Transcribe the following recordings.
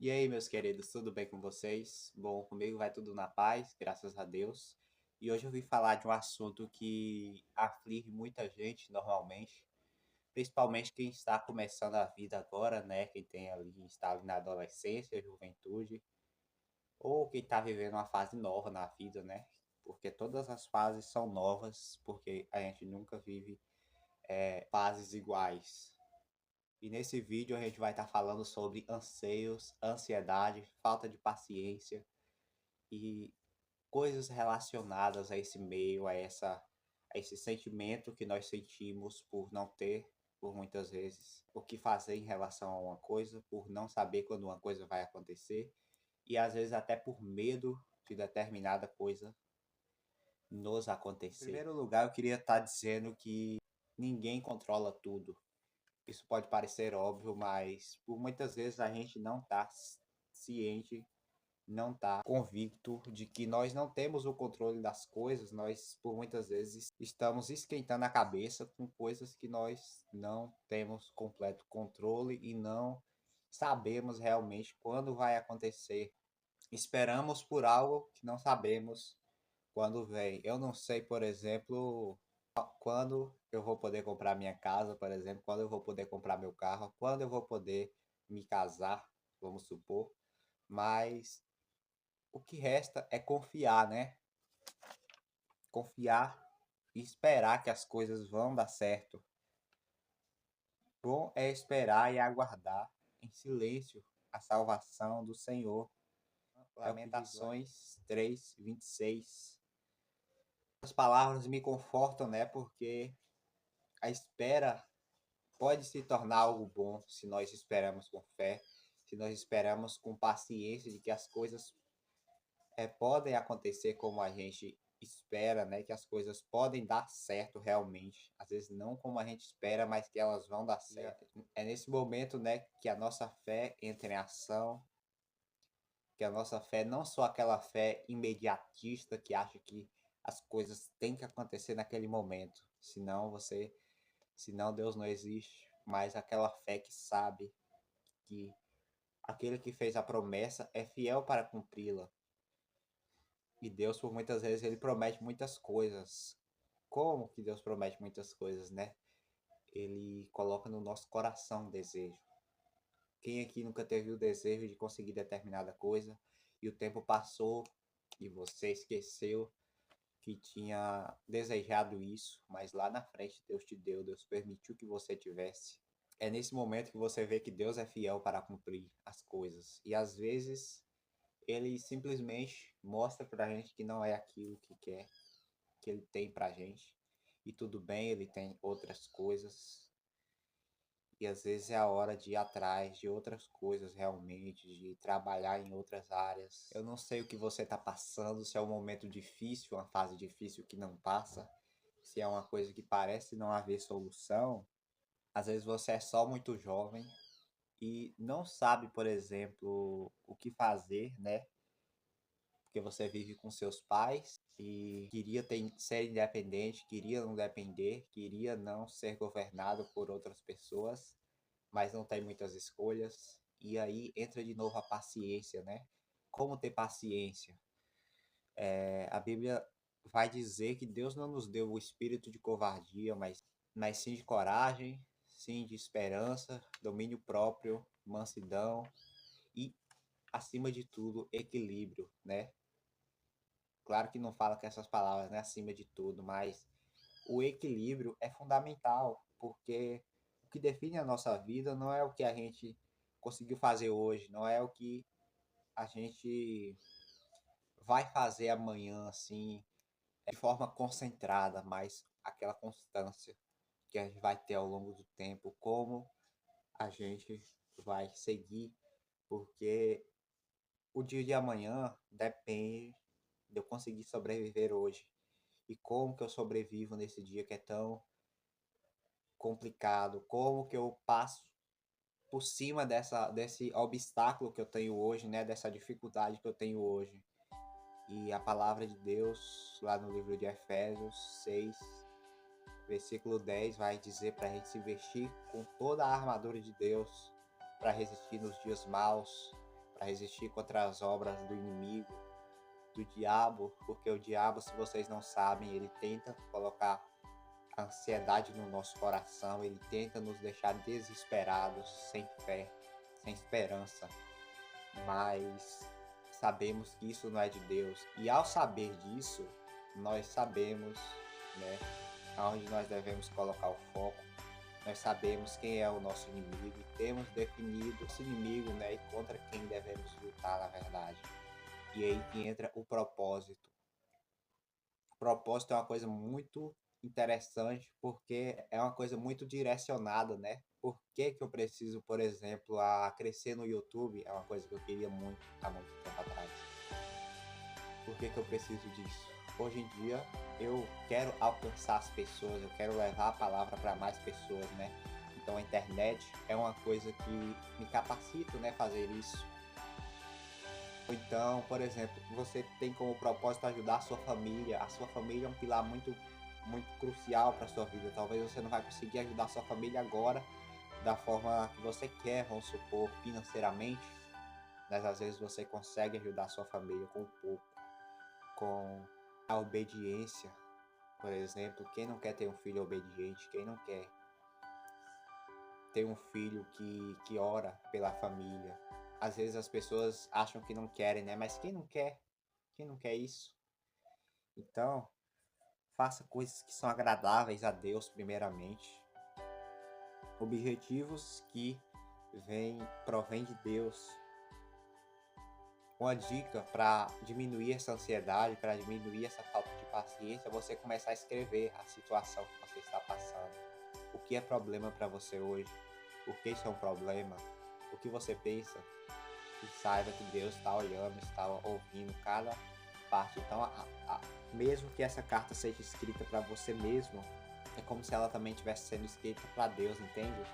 E aí, meus queridos, tudo bem com vocês? Bom, comigo vai tudo na paz, graças a Deus. E hoje eu vim falar de um assunto que aflige muita gente normalmente, principalmente quem está começando a vida agora, né? Quem tem ali, está ali na adolescência, juventude, ou quem está vivendo uma fase nova na vida, né? Porque todas as fases são novas, porque a gente nunca vive fases iguais. E nesse vídeo a gente vai estar falando sobre anseios, ansiedade, falta de paciência e coisas relacionadas a esse meio, a esse sentimento que nós sentimos por não ter, por muitas vezes, o que fazer em relação a uma coisa, por não saber quando uma coisa vai acontecer e às vezes até por medo de determinada coisa nos acontecer. Em primeiro lugar, eu queria estar dizendo que ninguém controla tudo. Isso pode parecer óbvio, mas por muitas vezes a gente não está ciente, não está convicto de que nós não temos o controle das coisas. Nós, por muitas vezes, estamos esquentando a cabeça com coisas que nós não temos completo controle e não sabemos realmente quando vai acontecer. Esperamos por algo que não sabemos quando vem. Eu não sei, por exemplo, quando eu vou poder comprar minha casa, por exemplo, quando eu vou poder comprar meu carro, quando eu vou poder me casar, vamos supor, mas o que resta é confiar, né? Confiar e esperar que as coisas vão dar certo. Bom é esperar e aguardar em silêncio a salvação do Senhor. Lamentações 3:26. As palavras me confortam, né? Porque a espera pode se tornar algo bom se nós esperamos com fé, se nós esperamos com paciência de que as coisas podem acontecer como a gente espera, né? Que as coisas podem dar certo realmente. Às vezes não como a gente espera, mas que elas vão dar certo. É nesse momento, né, que a nossa fé entra em ação, que a nossa fé não só aquela fé imediatista que acha que as coisas têm que acontecer naquele momento, senão Deus não existe, mas aquela fé que sabe que aquele que fez a promessa é fiel para cumpri-la. E Deus, por muitas vezes, ele promete muitas coisas. Como que Deus promete muitas coisas, né? Ele coloca no nosso coração um desejo. Quem aqui nunca teve o desejo de conseguir determinada coisa e o tempo passou e você esqueceu que tinha desejado isso, mas lá na frente Deus te deu, Deus permitiu que você tivesse. É nesse momento que você vê que Deus é fiel para cumprir as coisas. E às vezes ele simplesmente mostra pra gente que não é aquilo que quer, que ele tem pra gente. E tudo bem, ele tem outras coisas. E às vezes é a hora de ir atrás de outras coisas realmente, de trabalhar em outras áreas. Eu não sei o que você está passando, se é um momento difícil, uma fase difícil que não passa, se é uma coisa que parece não haver solução. Às vezes você é só muito jovem e não sabe, por exemplo, o que fazer, né? Porque você vive com seus pais e queria ser independente, queria não depender, queria não ser governado por outras pessoas, mas não tem muitas escolhas. E aí entra de novo a paciência, né? Como ter paciência? A Bíblia vai dizer que Deus não nos deu o espírito de covardia, mas sim de coragem, sim de esperança, domínio próprio, mansidão e, acima de tudo, equilíbrio, né? Claro que não fala com essas palavras, né, acima de tudo, mas o equilíbrio é fundamental, porque o que define a nossa vida não é o que a gente conseguiu fazer hoje, não é o que a gente vai fazer amanhã, assim, de forma concentrada, mas aquela constância que a gente vai ter ao longo do tempo, como a gente vai seguir, porque o dia de amanhã depende de eu conseguir sobreviver hoje. E como que eu sobrevivo nesse dia que é tão complicado? Como que eu passo por cima desse obstáculo que eu tenho hoje, né? Dessa dificuldade que eu tenho hoje. E a palavra de Deus, lá no livro de Efésios 6, versículo 10, vai dizer para a gente se vestir com toda a armadura de Deus para resistir nos dias maus, para resistir contra as obras do inimigo, do diabo, porque o diabo, se vocês não sabem, ele tenta colocar ansiedade no nosso coração, ele tenta nos deixar desesperados, sem fé, sem esperança, mas sabemos que isso não é de Deus, e ao saber disso, nós sabemos, né, aonde nós devemos colocar o foco, nós sabemos quem é o nosso inimigo, e temos definido esse inimigo, né, e contra quem devemos lutar, na verdade. E aí que entra o propósito. O propósito é uma coisa muito interessante porque é uma coisa muito direcionada, né? Por que que eu preciso, por exemplo, a crescer no YouTube? É uma coisa que eu queria muito há muito tempo atrás. Por que que eu preciso disso? Hoje em dia eu quero alcançar as pessoas, eu quero levar a palavra para mais pessoas, né? Então a internet é uma coisa que me capacita, né, fazer isso. Então, por exemplo, você tem como propósito ajudar a sua família. A sua família é um pilar muito crucial para a sua vida. Talvez você não vai conseguir ajudar a sua família agora da forma que você quer, vamos supor, financeiramente, mas às vezes você consegue ajudar a sua família com pouco, com a obediência. Por exemplo, quem não quer ter um filho obediente? Quem não quer ter um filho que ora pela família? Às vezes as pessoas acham que não querem, né? Mas quem não quer? Quem não quer isso? Então, faça coisas que são agradáveis a Deus primeiramente. Objetivos que provém de Deus. Uma dica para diminuir essa ansiedade, para diminuir essa falta de paciência, é você começar a escrever a situação que você está passando. O que é problema para você hoje? Por que isso é um problema? O que você pensa? E saiba que Deus está olhando, está ouvindo cada parte. Então, mesmo que essa carta seja escrita para você mesmo, é como se ela também estivesse sendo escrita para Deus, entende?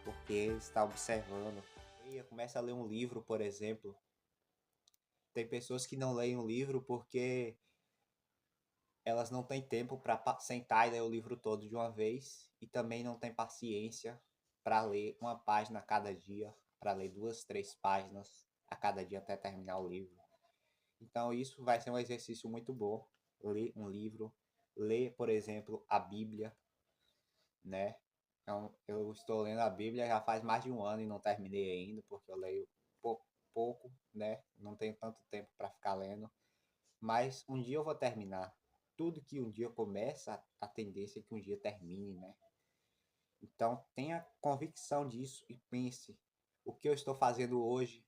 Porque Ele está observando. E começa a ler um livro, por exemplo. Tem pessoas que não leem um livro porque elas não têm tempo para sentar e ler o livro todo de uma vez e também não têm paciência para ler uma página a cada dia, para ler 2, 3 páginas a cada dia até terminar o livro. Então isso vai ser um exercício muito bom, ler um livro, ler, por exemplo, a Bíblia, né? Então, eu estou lendo a Bíblia já faz mais de um ano e não terminei ainda, porque eu leio pouco, né? Não tenho tanto tempo para ficar lendo, mas um dia eu vou terminar. Tudo que um dia começa, a tendência é que um dia termine, né? Então tenha convicção disso e pense o que eu estou fazendo hoje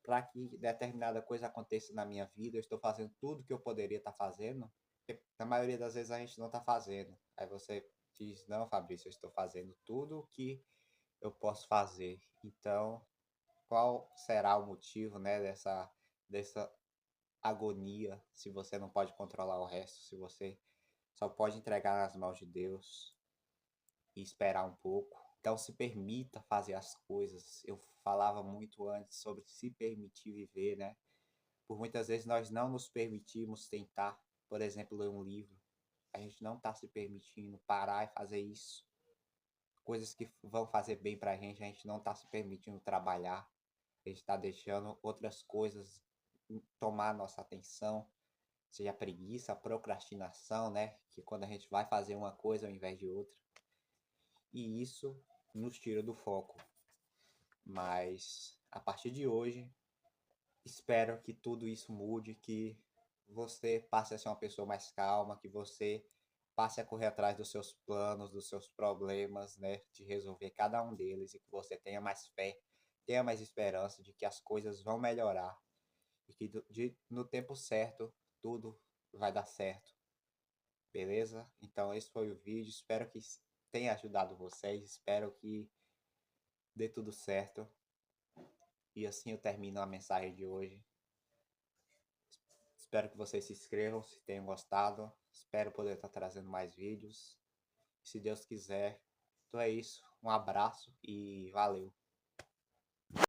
para que determinada coisa aconteça na minha vida. Eu estou fazendo tudo que eu poderia estar fazendo. Porque na maioria das vezes a gente não está fazendo. Aí você diz, não, Fabrício, eu estou fazendo tudo o que eu posso fazer. Então, qual será o motivo, né, dessa agonia, se você não pode controlar o resto, se você só pode entregar nas mãos de Deus e esperar um pouco? Então se permita fazer as coisas. Eu falava muito antes sobre se permitir viver, né? Por muitas vezes nós não nos permitimos tentar, por exemplo, ler um livro. A gente não está se permitindo parar e fazer isso. Coisas que vão fazer bem pra gente, a gente não está se permitindo trabalhar. A gente está deixando outras coisas tomar nossa atenção, seja a preguiça, a procrastinação, né? Que quando a gente vai fazer uma coisa ao invés de outra. E isso nos tira do foco. Mas a partir de hoje, espero que tudo isso mude, que você passe a ser uma pessoa mais calma, que você passe a correr atrás dos seus planos, dos seus problemas, né? De resolver cada um deles e que você tenha mais fé, tenha mais esperança de que as coisas vão melhorar e que no tempo certo tudo vai dar certo, beleza? Então esse foi o vídeo, espero que tenha ajudado vocês, espero que dê tudo certo. E assim eu termino a mensagem de hoje. Espero que vocês se inscrevam se tenham gostado. Espero poder estar trazendo mais vídeos. Se Deus quiser. Então é isso. Um abraço e valeu.